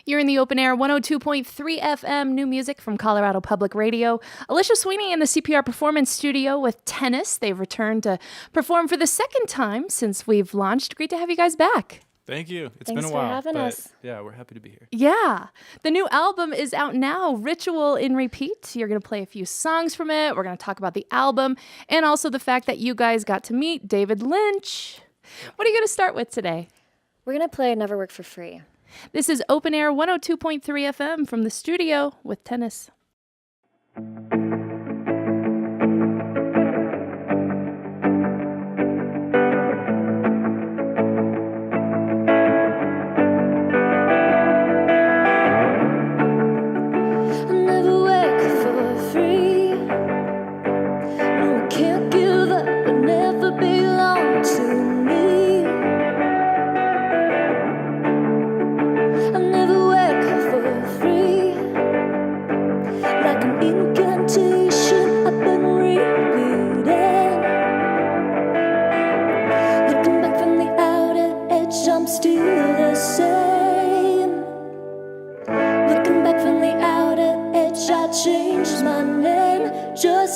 You're in the Open Air 102.3 FM, new music from Colorado Public Radio. Alisha, Sweeney in the CPR Performance Studio with Tennis. They've returned to perform for the second time since we've launched. Great to have you guys back. Thank you. It's Thanks been a while. for having us. Yeah, we're happy to be here. Yeah. The new album is out now, Ritual in Repeat. You're going to play a few songs from it. We're going to talk about the album and also the fact that you guys got to meet David Lynch. What are you going to start with today? We're going to play Never Work for Free. This is Open Air 102.3 FM from the studio with Tennis.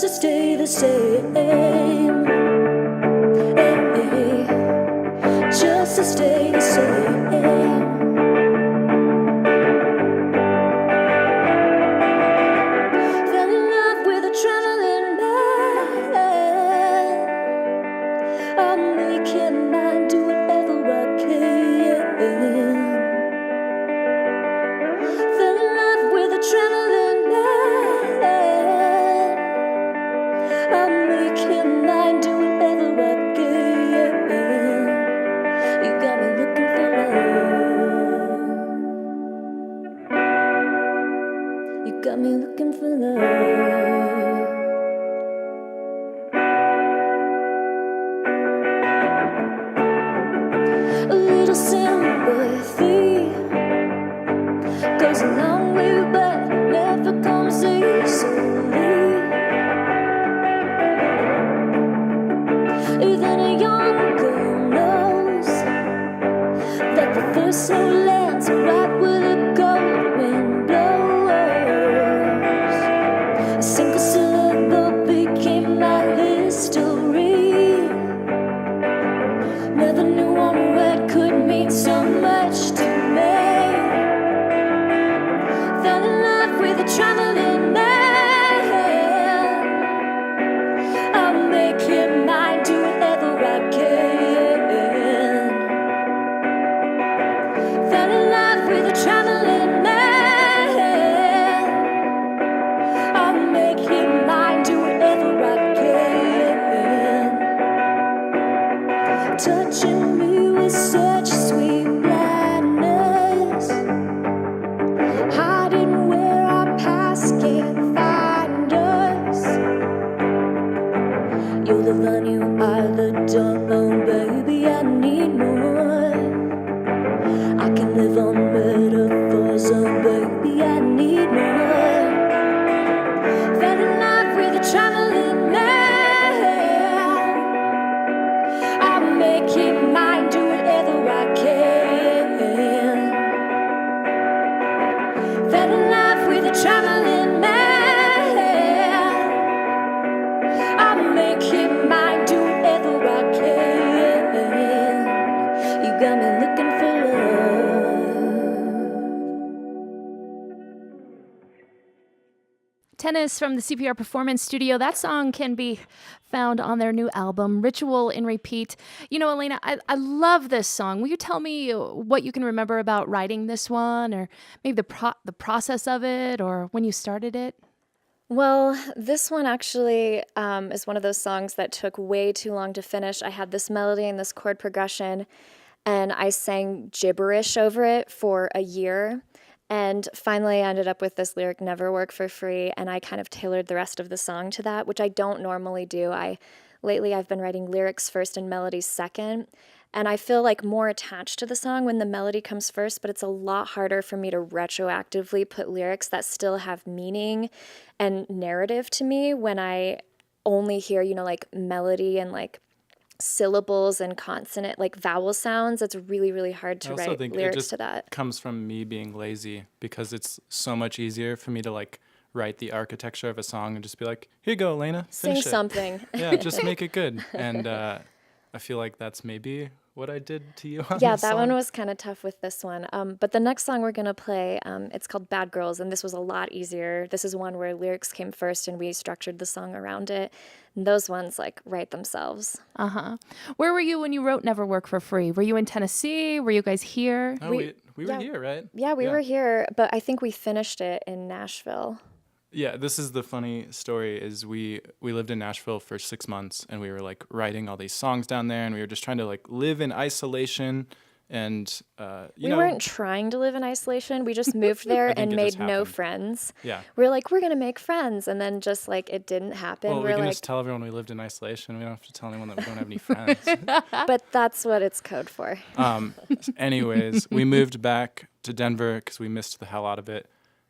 To stay the same, just to stay the same. Fell in love with adrenaline man. I'll make him mine, do whatever I can. Fell in love with adrenaline man. I'll make him mine, do whatever I can. You got me looking for love. You got me looking for love. A little sympathy goes a long way, but never comes easily. Even a young girl knows that the first soul lands right where the cold wind blows. A single syllable became my history. Never knew one word could mean so much to me. Fell in love with a traveling man. I'll make him mine, do whatever I can. Fell in love with a traveling man. I'll make him mine, do whatever I can. Touching me with such sweet blindness, hiding where our past can't find us. You're the vine, you are the dawn, oh baby, I need more. I can live on metaphors, oh baby, I need more. Fell in love with a traveling man. I'll make him mine, do whatever I can. Fell in love with a traveling man. I'll make him mine, do whatever I can. You got me looking for love. Tennis from the CPR Performance Studio. That song can be found on their new album, Ritual in Repeat. You know, Elena, I love this song. Will you tell me what you can remember about writing this one, or maybe the process of it, or when you started it? Well, this one actually is one of those songs that took way too long to finish. I had this melody and this chord progression, and I sang gibberish over it for a year. And finally, I ended up with this lyric, Never Work for Free, and I kind of tailored the rest of the song to that, which I don't normally do. Lately, I've been writing lyrics first and melodies second, and I feel like more attached to the song when the melody comes first, but it's a lot harder for me to retroactively put lyrics that still have meaning and narrative to me when I only hear, like melody and like syllables and consonant, like vowel sounds. It's really, really hard I to also write think it lyrics just to that. comes from me being lazy because it's so much easier for me to like write the architecture of a song and just be like, here you go, Elena, Sing finish it. something. Yeah, just make it good. And I feel like that's maybe what I did to you on Yeah, this that song. one was kind of tough with this one. But the next song we're going to play, it's called Bad Girls, and this was a lot easier. This is one where lyrics came first and we structured the song around it. And those ones, like, write themselves. Uh-huh. Where were you when you wrote Never Work for Free? Were you in Tennessee? Were you guys here? Oh, we were here, right? Yeah, we were here, but I think we finished it in Nashville. Yeah, this is the funny story is we lived in Nashville for 6 months and we were like writing all these songs down there and we were just trying to like live in isolation and you We know weren't trying to live in isolation. We just moved there think and it made just no happened. friends. Yeah. We were like, we're going to make friends. And then just like it didn't happen. Well, we we're can like, just tell everyone we lived in isolation. We don't have to tell anyone that we don't have any friends. but that's what it's code for. Anyways, we moved back to Denver because we missed the hell out of it.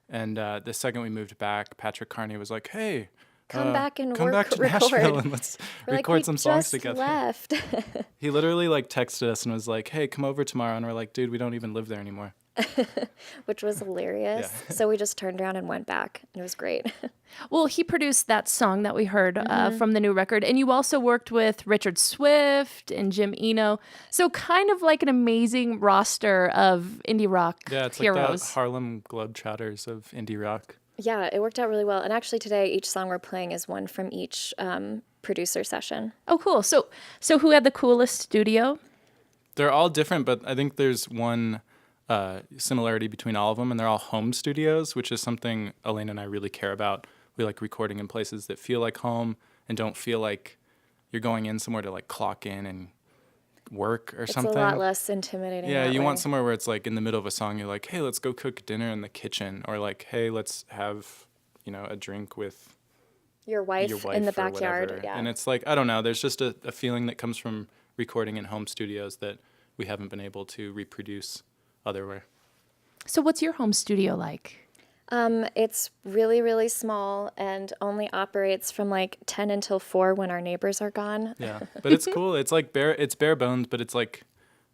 And the second we moved back, Patrick Carney was like, "Hey, Come back and come back to record." Nashville and let's We're record like, some we songs just together." left. He literally like texted us and was like, "Hey, come over tomorrow." And we're like, "Dude, we don't even live there anymore." Which was hilarious. Yeah. So we just turned around and went back. It was great. Well, he produced that song that we heard from the new record. And you also worked with Richard Swift and Jim Eno. So kind of like an amazing roster of indie rock Yeah, it's heroes. like the Harlem Globetrotters of indie rock. Yeah, it worked out really well. And actually today, each song we're playing is one from each producer session. Oh, cool. So who had the coolest studio? They're all different, but I think there's one similarity between all of them, and they're all home studios, which is something Elena and I really care about. We like recording in places that feel like home and don't feel like you're going in somewhere to like clock in and work or something. It's a lot less intimidating. Yeah, that you way. want somewhere where it's like in the middle of a song, you're like, hey, let's go cook dinner in the kitchen, or like, hey, let's have, a drink with your wife in the or backyard. whatever. Yeah. And it's like, I don't know, there's just a feeling that comes from recording in home studios that we haven't been able to reproduce otherwhere. So what's your home studio like? It's really, really small and only operates from like 10 until 4 when our neighbors are gone. Yeah, but it's cool. It's like bare bones, but it's like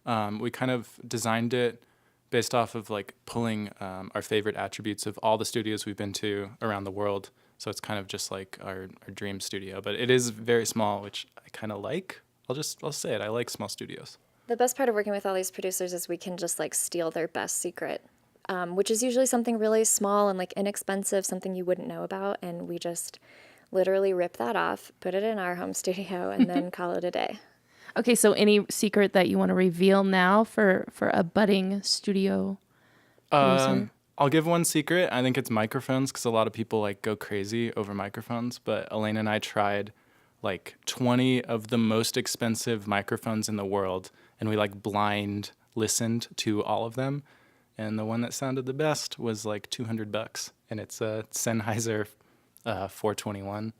we kind of designed it based off of like pulling our favorite attributes of all the studios we've been to around the world. So it's kind of just like our dream studio, but it is very small, which I kind of like. I'll say it. I like small studios. The best part of working with all these producers is we can just like steal their best secret, which is usually something really small and like inexpensive, something you wouldn't know about. And we just literally rip that off, put it in our home studio, and then call it a day. Okay, so any secret that you want to reveal now for a budding studio producer? I'll give one secret. I think it's microphones because a lot of people like go crazy over microphones. But Elena and I tried like 20 of the most expensive microphones in the world, and we like blind listened to all of them. And the one that sounded the best was like $200, and it's a Sennheiser 421.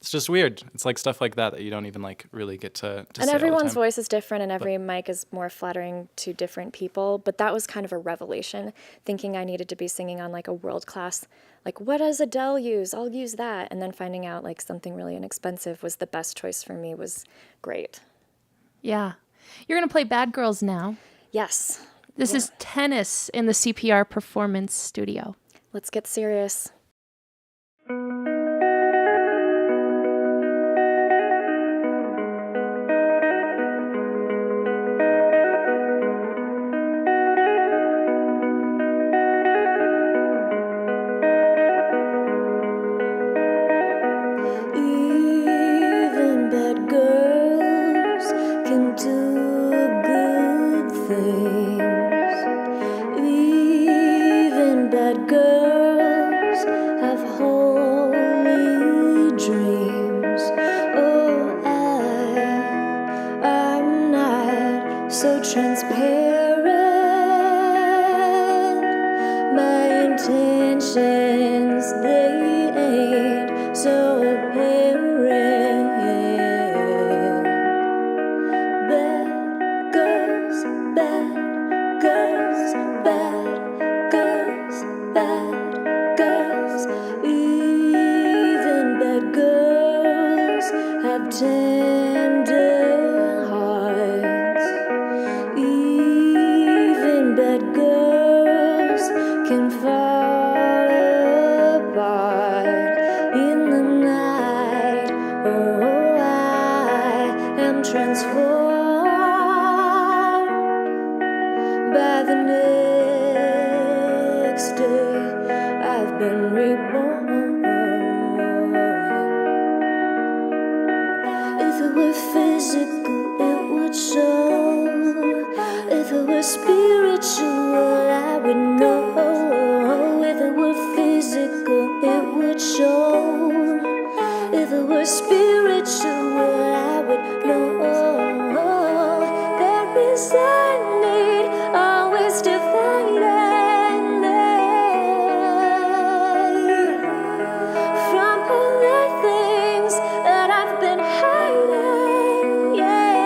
It's just weird. It's like stuff like that you don't even like really get to And say all the everyone's time. voice is different and every mic is more flattering to different people. But that was kind of a revelation, thinking I needed to be singing on like a world class, like what does Adele use? I'll use that. And then finding out like something really inexpensive was the best choice for me was great. Yeah. You're going to play Bad Girls now. Yes. This is Tennis in the CPR Performance Studio. Let's get serious. Even bad girls can do good things. Even bad girls have holy dreams. Oh, I'm not so transparent. My intentions, they ain't so apparent. Bad girls, bad girls, bad girls, bad girls. Even bad girls have tender can fall apart in the night. Oh, I am transformed by the next day. I've been reborn. If it were physical, it would show. If it were spiritual, I would know. If it were physical, it would show. If it were spiritual, I would know. There is a need always to find and from all the things that I've been hiding, yeah.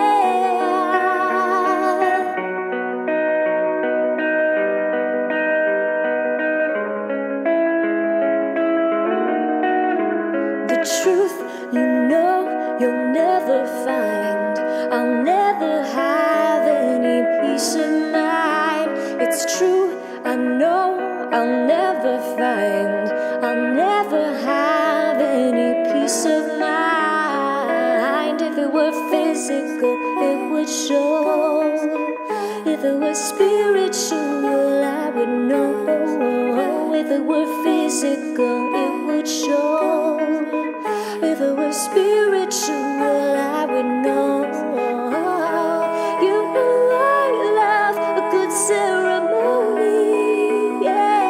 The truth, you know, you'll never find. I'll never have any peace of mind. It's true, I know, I'll never find. I'll never have any peace of mind. If it were physical, it would show. If it were spiritual, I would know. If it were physical, it would show. If it were spiritual, I would know. You know I love a good ceremony, yeah.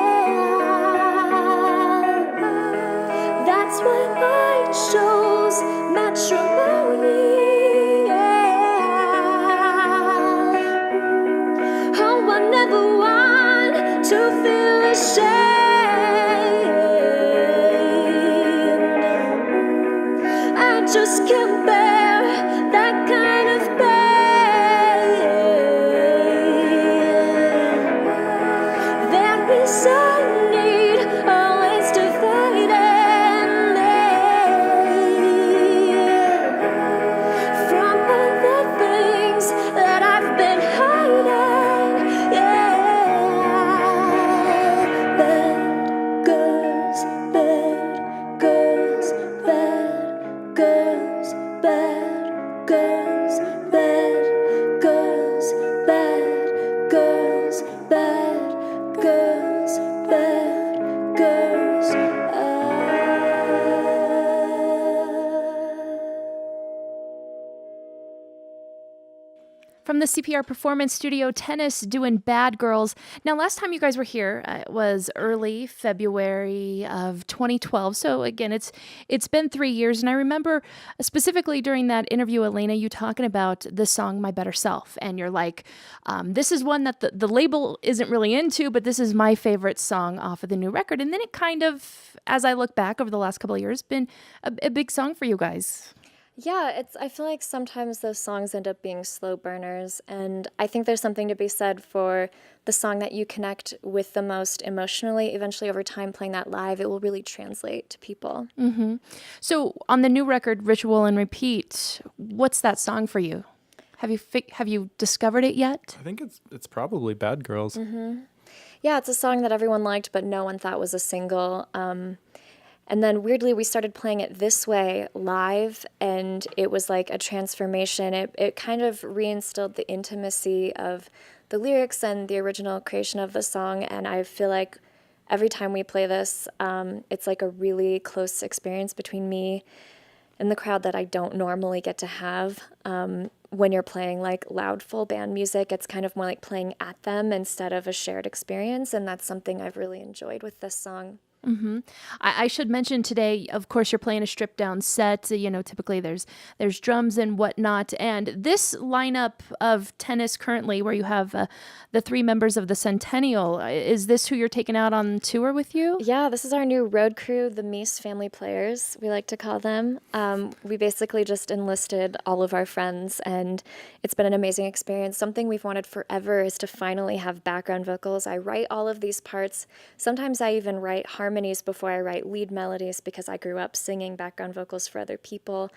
That's why I chose matrimony, yeah. Oh, I never want to feel ashamed. I just can't bear that kind of pain. There is a need always to fight and from all the things that I've been hiding, yeah. Bad girls, bad girls, bad girls, bad girls, bad girls, bad girls, bad girls, bad girls. From the CPR Performance Studio, Tennis doing Bad Girls. Now, last time you guys were here was early February of 2012. So again, it's been 3 years, and I remember specifically during that interview, Elena, you talking about the song "My Better Self," and you're like, "This is one that the label isn't really into, but this is my favorite song off of the new record." And then it kind of, as I look back over the last couple of years, been a big song for you guys. Yeah, I feel like sometimes those songs end up being slow burners, and I think there's something to be said for the song that you connect with the most emotionally. Eventually, over time, playing that live, it will really translate to people. Mm-hmm. So on the new record, Ritual and Repeat, what's that song for you? Have you discovered it yet? I think it's probably Bad Girls. Yeah, it's a song that everyone liked, but no one thought was a single. And then weirdly, we started playing it this way live, and it was like a transformation. It kind of reinstilled the intimacy of the lyrics and the original creation of the song. And I feel like every time we play this, it's like a really close experience between me and the crowd that I don't normally get to have. When you're playing like loud full band music, it's kind of more like playing at them instead of a shared experience. And that's something I've really enjoyed with this song. Mm-hmm. I should mention today, of course, you're playing a stripped down set. You know, typically there's drums and whatnot. And this lineup of Tennis currently, where you have the three members of the Centennial, is this who you're taking out on tour with you? Yeah, this is our new road crew, the Meese family players, we like to call them. We basically just enlisted all of our friends, and it's been an amazing experience. Something we've wanted forever is to finally have background vocals. I write all of these parts. Sometimes I even write harmonies before I write lead melodies because I grew up singing background vocals for other people.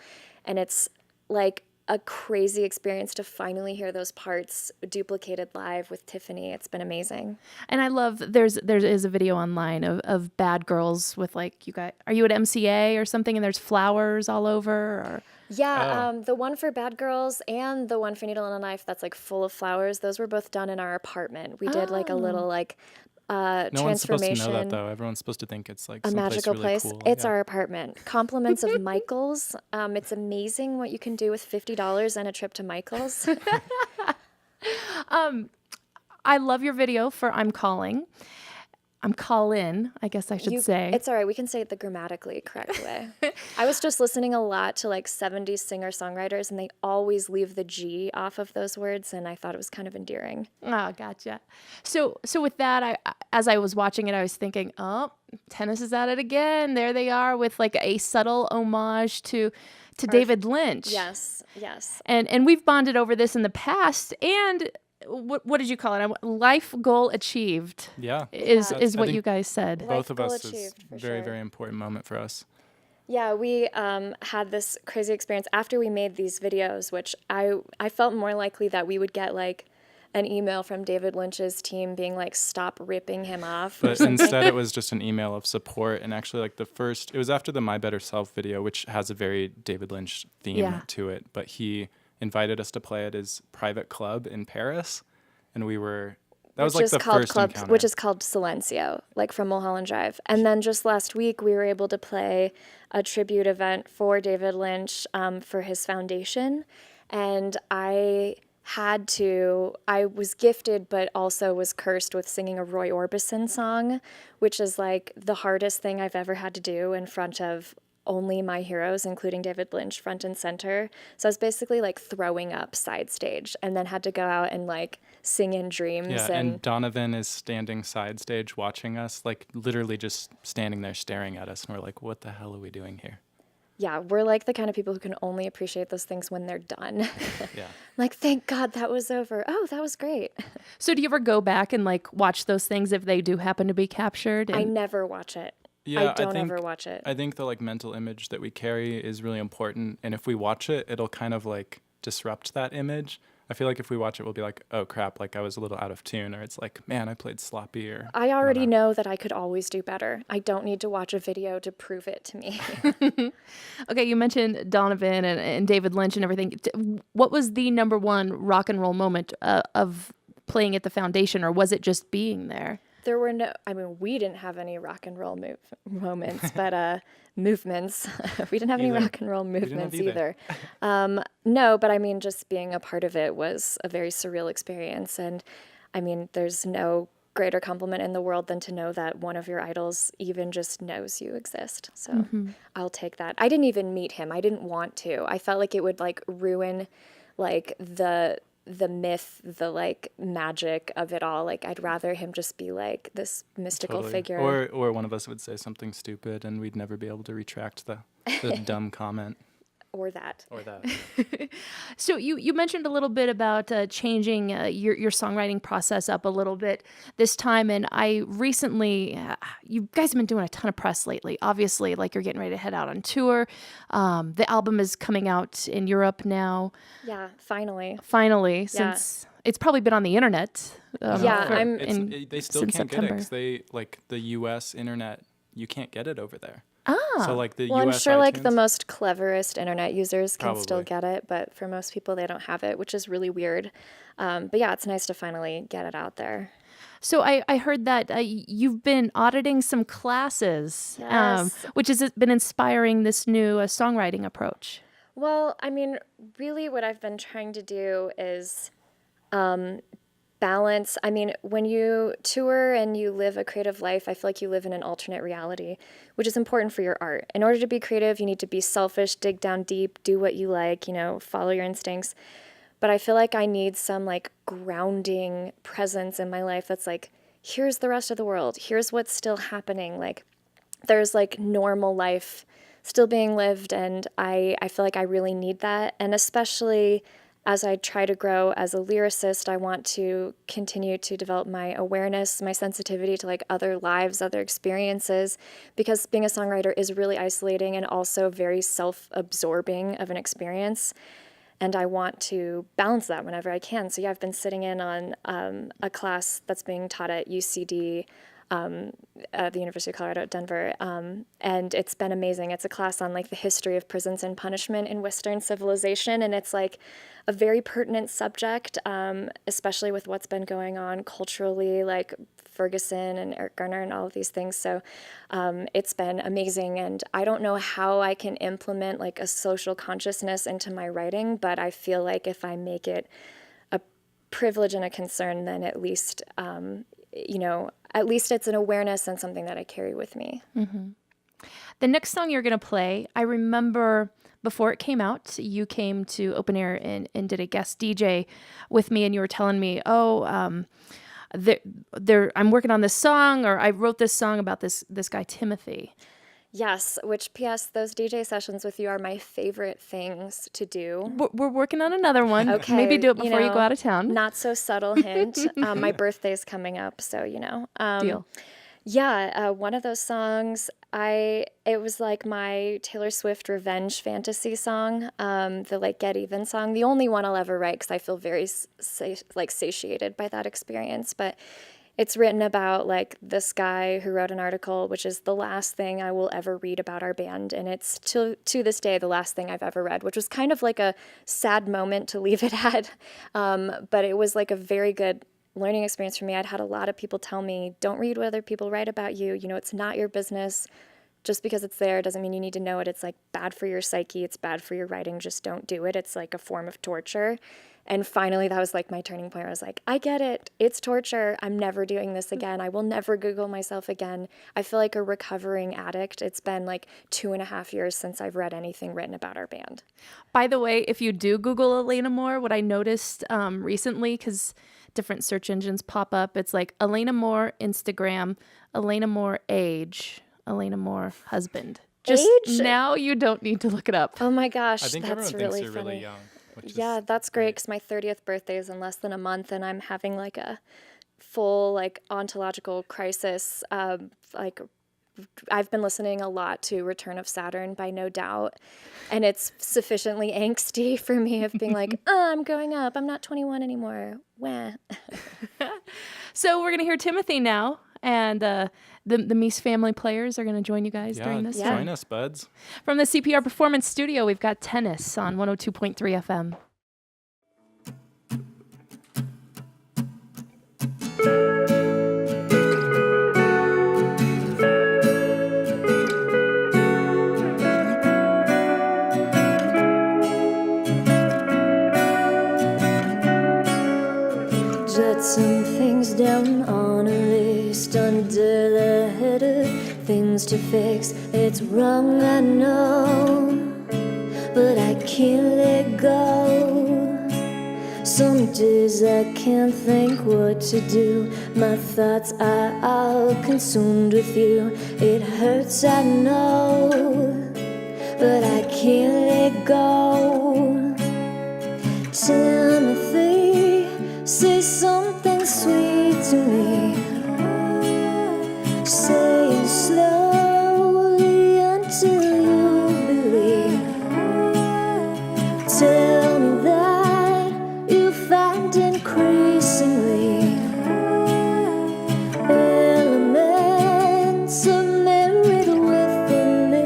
And it's like a crazy experience to finally hear those parts duplicated live with Tiffany. It's been amazing. And I love there is a video online of bad girls with like you guys. Are you at MCA or something? And there's flowers all over. Or Yeah, the one for Bad Girls and the one for Needle and a Knife that's like full of flowers. Those were both done in our apartment. We did like a little like No one's supposed to know that transformation. though. Everyone's supposed to think it's like A someplace magical really place. cool. It's Yeah. our apartment. Compliments of Michael's. It's amazing what you can do with $50 and a trip to Michael's. I love your video for I'm Calling. I'm Callin', I guess I should say. It's all right. We can say it the grammatically correct way. I was just listening a lot to like 70s singer-songwriters, and they always leave the G off of those words, and I thought it was kind of endearing. Oh, gotcha. So with that, as I was watching it, I was thinking, oh, Tennis is at it again. There they are with like a subtle homage to David Lynch. Yes, yes. And we've bonded over this in the past. And what did you call it? Life goal achieved. Yeah. Is I what think you guys said. Both of goal us is achieved, for very, sure. very important moment for us. Yeah, we had this crazy experience after we made these videos, which I felt more likely that we would get like an email from David Lynch's team being like, stop ripping him off. or But something. instead, it was just an email of support. And actually, like it was after the My Better Self video, which has a very David Lynch theme Yeah. to it. But he invited us to play at his private club in Paris. And that was like the first encounter. Which is called Silencio, like from Mulholland Drive. And then just last week, we were able to play a tribute event for David Lynch for his foundation. And I was gifted, but also was cursed with singing a Roy Orbison song, which is like the hardest thing I've ever had to do in front of only my heroes, including David Lynch, front and center. So I was basically like throwing up side stage, and then had to go out and like sing in dreams. Yeah, and Donovan is standing side stage watching us, like literally just standing there staring at us. And we're like, what the hell are we doing here? Yeah, we're like the kind of people who can only appreciate those things when they're done. Yeah. Like, thank God that was over. Oh, that was great. So do you ever go back and like watch those things if they do happen to be captured? I And never watch it. Yeah, I don't think, ever watch it. I think the like mental image that we carry is really important. And if we watch it, it'll kind of like disrupt that image. I feel like if we watch it, we'll be like, oh crap, like I was a little out of tune, or it's like, man, I played sloppy, or I already know that I could always do better. I don't need to watch a video to prove it to me. Okay, you mentioned Donovan and David Lynch and everything. What was the number one rock and roll moment of playing at the foundation, or was it just being there? There were we didn't have any rock and roll moments, but movements. We didn't have any Either. rock and roll didn't have movements either. either. No, but I mean, just being a part of it was a very surreal experience. And I mean, there's no greater compliment in the world than to know that one of your idols even just knows you exist. So I'll take that. I didn't even meet him. I didn't want to. I felt like it would like ruin like the myth, the like magic of it all. Like I'd rather him just be like this mystical Totally. figure. Or one of us would say something stupid and we'd never be able to retract the dumb comment. Or that. Or that. So you mentioned a little bit about changing your songwriting process up a little bit this time, and I recently, you guys have been doing a ton of press lately. Obviously, like you're getting ready to head out on tour. The album is coming out in Europe now. Yeah, finally. Finally, since it's probably been on the internet. Yeah, I'm- They still since can't get it September. 'cause they like the U.S. internet. You can't get it over there. Ah, So like the Well, I'm U.S. sure like the iTunes- most cleverest internet users can still Probably. get it, but for most people they don't have it, which is really weird. But yeah, it's nice to finally get it out there. so I heard that you've been auditing some classes, Yes. which has been inspiring this new songwriting approach. Well, I mean, really what I've been trying to do is balance. I mean, when you tour and you live a creative life, I feel like you live in an alternate reality, which is important for your art. In order to be creative, you need to be selfish, dig down deep, do what you like, follow your instincts. But I feel like I need some like grounding presence in my life that's like, here's the rest of the world. Here's what's still happening. Like there's like normal life still being lived, and I feel like I really need that. And especially as I try to grow as a lyricist, I want to continue to develop my awareness, my sensitivity to like other lives, other experiences, because being a songwriter is really isolating and also very self-absorbing of an experience. and I want to balance that whenever I can. So yeah, I've been sitting in on a class that's being taught at UCD, at the University of Colorado at Denver, and it's been amazing. It's a class on like the history of prisons and punishment in Western civilization, and it's like a very pertinent subject, especially with what's been going on culturally, like Ferguson and Eric Garner and all of these things. So it's been amazing, and I don't know how I can implement like a social consciousness into my writing, but I feel like if I make it a privilege and a concern, then at least at least it's an awareness and something that I carry with me. The next song you're going to play, I remember before it came out, you came to OpenAir and did a guest DJ with me, and you were telling me, I'm working on this song, or I wrote this song about this guy, Timothy. Yes, which P.S. those DJ sessions with you are my favorite things to do. We're working on another one. Okay, Maybe do it before you go out of town. Not so subtle hint. My birthday's coming up, so Deal. Yeah, one of those songs, it was like my Taylor Swift revenge fantasy song, the like Get Even song, the only one I'll ever write because I feel very satiated by that experience. But it's written about like this guy who wrote an article, which is the last thing I will ever read about our band, and it's to this day the last thing I've ever read, which was kind of like a sad moment to leave it at, but it was like a very good learning experience for me. I'd had a lot of people tell me, don't read what other people write about you. It's not your business. Just because it's there doesn't mean you need to know it. It's like bad for your psyche. It's bad for your writing. Just don't do it. It's like a form of torture. And finally, that was like my turning point. I was like, I get it. It's torture. I'm never doing this again. I will never Google myself again. I feel like a recovering addict. It's been like 2.5 years since I've read anything written about our band. By the way, if you do Google Elena Moore, what I noticed recently, because different search engines pop up, it's like Elena Moore Instagram, Elena Moore age, Elena Moore husband. Just Age? now you don't need to look it up. Oh my gosh, I think that's everyone really thinks you're funny. really young. Yeah, that's great because my 30th birthday is in less than a month, and I'm having like a full like ontological crisis. Like I've been listening a lot to Return of Saturn by No Doubt, and it's sufficiently angsty for me of being like, I'm growing up. I'm not 21 anymore. Wah. So we're going to hear Timothy now, and the Meese family players are going to join you guys during this Yeah. time. Join us, buds. From the CPR Performance Studio, we've got Tennis on 102.3 FM. Jot some things down on a list under the header, things to fix. It's wrong, I know, but I can't let go. Some days I can't think what to do. My thoughts are all consumed with you. It hurts, I know, but I can't let go. Timothy, say something sweet to me. Say it slowly until you believe. Tell me that you find increasingly elements of merit within me.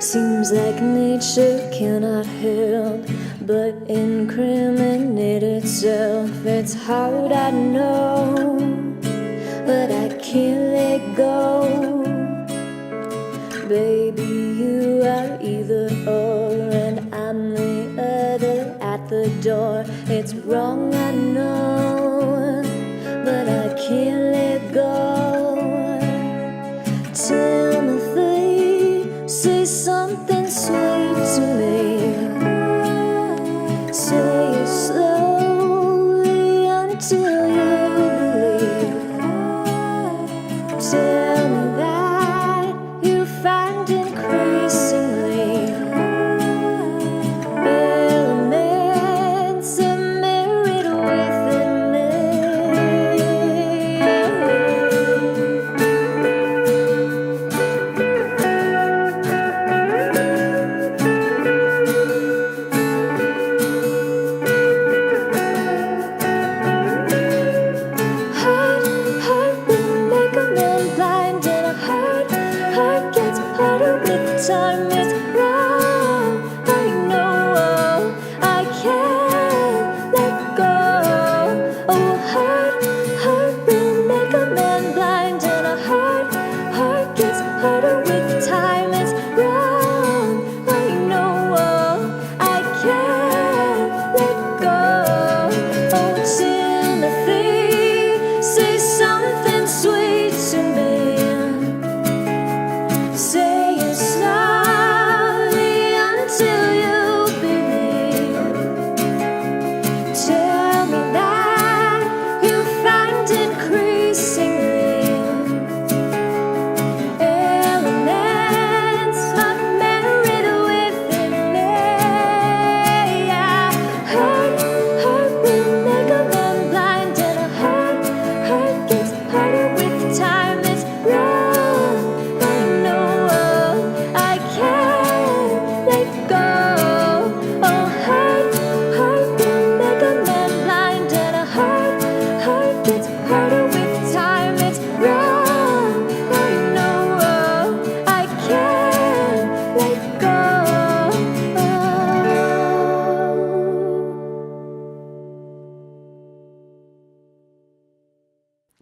Seems like nature cannot help but incriminate itself. It's hard, I know, but I can't let go. Baby, you are either or, and I'm the other at the door. It's wrong, I know, but I can't let go. Timothy, say something sweet to me. Say it slowly until you believe. Tell me that you find increasingly elements time is wrong. I know I can't let go. Oh, heart will make a man blind, and a heart gets harder with time. It's wrong. I know I can't let go. Oh, Timothy, say something sweet to me. Say it slowly until you believe. Tell me that you find increasingly elements of merit within me. Heart will make a man blind, and a heart gets harder with time. It's wrong. I know I can't let go. Oh, heart will make a man blind, and a heart gets harder with time. It's wrong. I know I can't let go.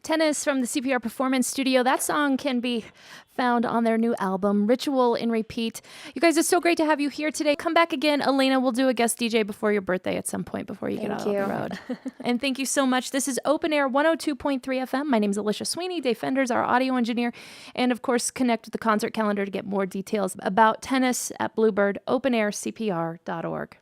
Tennis from the CPR Performance Studio. That song can be found on their new album, Ritual in Repeat. You guys, it's so great to have you here today. Come back again. Elena will do a guest DJ before your birthday at some point before you get out Thank on you. the road. And thank you so much. This is OpenAir 102.3 FM. My name is Alisha Sweeney. Dave Fender's our audio engineer. And of course, connect with the concert calendar to get more details about tennis at Bluebird, openaircpr.org.